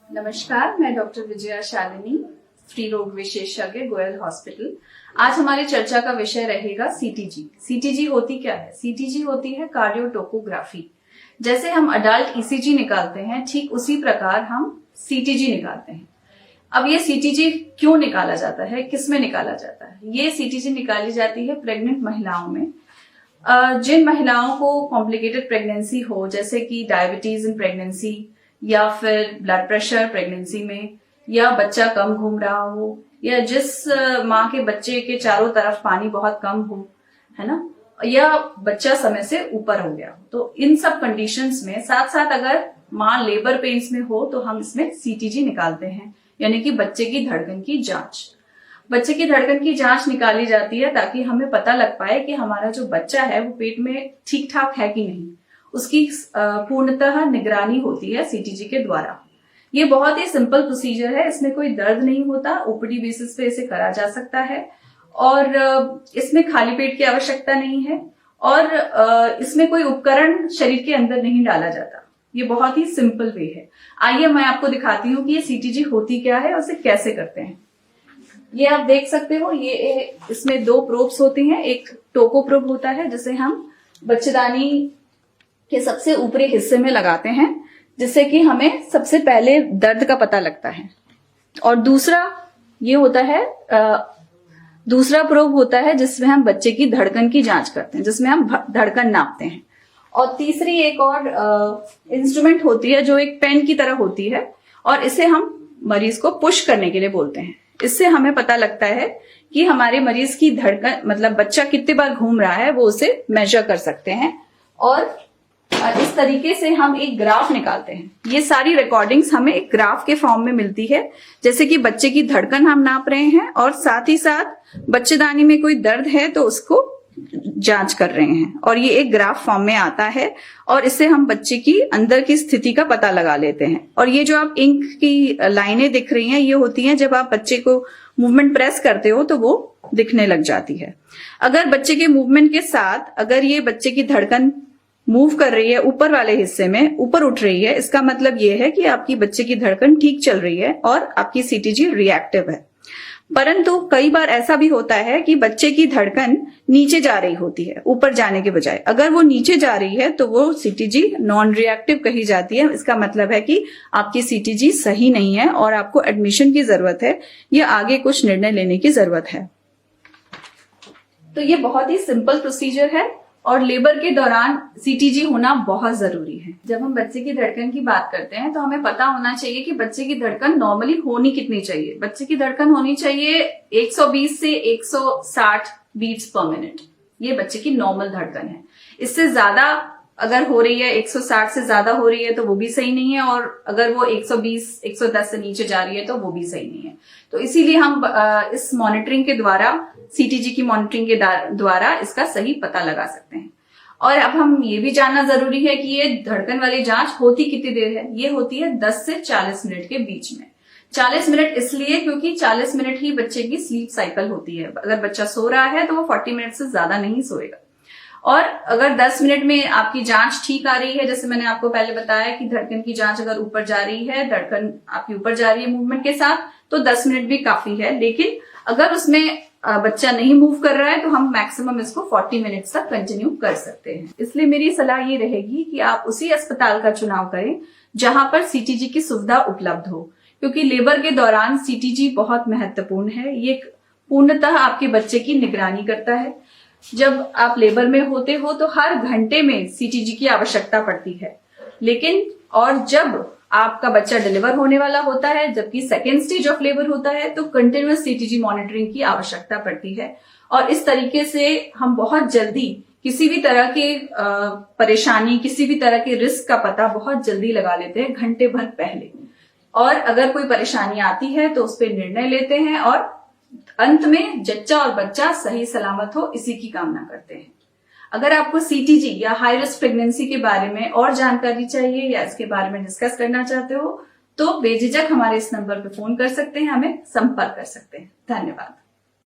नमस्कार, मैं डॉक्टर विजया शालिनी, स्त्री रोग विशेषज्ञ, गोयल हॉस्पिटल। आज हमारी चर्चा का विषय रहेगा सीटीजी। सीटीजी होती क्या है? सीटीजी होती है कार्डियोटोपोग्राफी। जैसे हम अडल्ट ईसीजी निकालते हैं, ठीक उसी प्रकार हम सीटीजी निकालते हैं। अब ये सीटीजी क्यों निकाला जाता है, किस में निकाला जाता है? ये सीटीजी निकाली जाती है प्रेग्नेंट महिलाओं में। जिन महिलाओं को कॉम्प्लिकेटेड प्रेगनेंसी हो, जैसे कि डायबिटीज इन प्रेगनेंसी, या फिर ब्लड प्रेशर प्रेगनेंसी में, या बच्चा कम घूम रहा हो, या जिस माँ के बच्चे के चारों तरफ पानी बहुत कम हो, है ना, या बच्चा समय से ऊपर हो गया हो, तो इन सब कंडीशंस में साथ साथ अगर माँ लेबर पेन्स में हो तो हम इसमें सीटीजी निकालते हैं, यानी कि बच्चे की धड़कन की जांच। बच्चे की धड़कन की जांच निकाली जाती है ताकि हमें पता लग पाए कि हमारा जो बच्चा है वो पेट में ठीक ठाक है कि नहीं। उसकी पूर्णतः निगरानी होती है सीटीजी के द्वारा। ये बहुत ही सिंपल प्रोसीजर है, इसमें कोई दर्द नहीं होता, ओपीडी बेसिस पे इसे करा जा सकता है और इसमें खाली पेट की आवश्यकता नहीं है और इसमें कोई उपकरण शरीर के अंदर नहीं डाला जाता। ये बहुत ही सिंपल वे है। आइए मैं आपको दिखाती हूँ कि ये सीटीजी होती क्या है और इसे कैसे करते हैं। ये आप देख सकते हो, ये इसमें दो प्रोब्स होती हैं। एक टोको प्रोब होता है जिसे हम बच्चेदानी के सबसे ऊपरी हिस्से में लगाते हैं, जिससे कि हमें सबसे पहले दर्द का पता लगता है। और दूसरा ये होता है, दूसरा प्रोब होता है जिसमें हम बच्चे की धड़कन की जांच करते हैं, जिसमें हम धड़कन नापते हैं। और तीसरी एक और इंस्ट्रूमेंट होती है जो एक पेन की तरह होती है और इसे हम मरीज को पुश करने के लिए बोलते हैं। इससे हमें पता लगता है कि हमारे मरीज की धड़कन, मतलब बच्चा कितने बार घूम रहा है, वो उसे मेजर कर सकते हैं। और इस तरीके से हम एक ग्राफ निकालते हैं। ये सारी रिकॉर्डिंग्स हमें एक ग्राफ के फॉर्म में मिलती है, जैसे कि बच्चे की धड़कन हम नाप रहे हैं और साथ ही साथ बच्चेदानी में कोई दर्द है तो उसको जांच कर रहे हैं, और ये एक ग्राफ फॉर्म में आता है और इससे हम बच्चे की अंदर की स्थिति का पता लगा लेते हैं। और ये जो आप इंक की लाइनें दिख रही हैं, ये होती हैं जब आप बच्चे को मूवमेंट प्रेस करते हो तो वो दिखने लग जाती है। अगर बच्चे के मूवमेंट के साथ अगर ये बच्चे की धड़कन मूव कर रही है, ऊपर वाले हिस्से में ऊपर उठ रही है, इसका मतलब ये है कि आपकी बच्चे की धड़कन ठीक चल रही है और आपकी सीटीजी रिएक्टिव है। परंतु कई बार ऐसा भी होता है कि बच्चे की धड़कन नीचे जा रही होती है, ऊपर जाने के बजाय। अगर वो नीचे जा रही है तो वो सीटीजी नॉन रिएक्टिव कही जाती है। इसका मतलब है कि आपकी सीटीजी सही नहीं है और आपको एडमिशन की जरूरत है या आगे कुछ निर्णय लेने की जरूरत है। तो ये बहुत ही सिंपल प्रोसीजर है और लेबर के दौरान सीटीजी होना बहुत जरूरी है। जब हम बच्चे की धड़कन की बात करते हैं तो हमें पता होना चाहिए कि बच्चे की धड़कन नॉर्मली होनी कितनी चाहिए। बच्चे की धड़कन होनी चाहिए 120 से 160 बीट्स पर मिनट। ये बच्चे की नॉर्मल धड़कन है। इससे ज्यादा अगर हो रही है, 160 से ज्यादा हो रही है तो वो भी सही नहीं है, और अगर वो 120, 110 से नीचे जा रही है तो वो भी सही नहीं है। तो इसीलिए हम इस मॉनिटरिंग के द्वारा, सीटीजी की मॉनिटरिंग के द्वारा इसका सही पता लगा सकते हैं। और अब हम ये भी जानना जरूरी है कि ये धड़कन वाली जांच होती कितनी देर है। ये होती है 10 से 40 मिनट के बीच में। 40 मिनट इसलिए क्योंकि 40 मिनट ही बच्चे की स्लीप साइकिल होती है। अगर बच्चा सो रहा है तो वो 40 मिनट से ज्यादा नहीं सोएगा। और अगर 10 मिनट में आपकी जांच ठीक आ रही है, जैसे मैंने आपको पहले बताया कि धड़कन की जांच अगर ऊपर जा रही है, धड़कन आपकी ऊपर जा रही है मूवमेंट के साथ, तो 10 मिनट भी काफी है। लेकिन अगर उसमें बच्चा नहीं मूव कर रहा है तो हम मैक्सिमम इसको 40 मिनट्स तक कंटिन्यू कर सकते हैं। इसलिए मेरी सलाह ये रहेगी कि आप उसी अस्पताल का चुनाव करें जहां पर सीटीजी की सुविधा उपलब्ध हो, क्योंकि लेबर के दौरान सीटीजी बहुत महत्वपूर्ण है। ये पूर्णतः आपके बच्चे की निगरानी करता है। जब आप लेबर में होते हो तो हर घंटे में सीटीजी की आवश्यकता पड़ती है, लेकिन और जब आपका बच्चा डिलीवर होने वाला होता है, जबकि सेकेंड स्टेज ऑफ लेबर होता है, तो कंटिन्यूअस सीटीजी मॉनिटरिंग की आवश्यकता पड़ती है। और इस तरीके से हम बहुत जल्दी किसी भी तरह के परेशानी, किसी भी तरह के रिस्क का पता बहुत जल्दी लगा लेते हैं, घंटे भर पहले। और अगर कोई परेशानी आती है तो उस पर निर्णय लेते हैं और अंत में जच्चा और बच्चा सही सलामत हो, इसी की कामना करते हैं। अगर आपको सीटीजी या हाई रिस्क प्रेगनेंसी के बारे में और जानकारी चाहिए या इसके बारे में डिस्कस करना चाहते हो तो बेझिझक हमारे इस नंबर पर फोन कर सकते हैं, हमें संपर्क कर सकते हैं। धन्यवाद।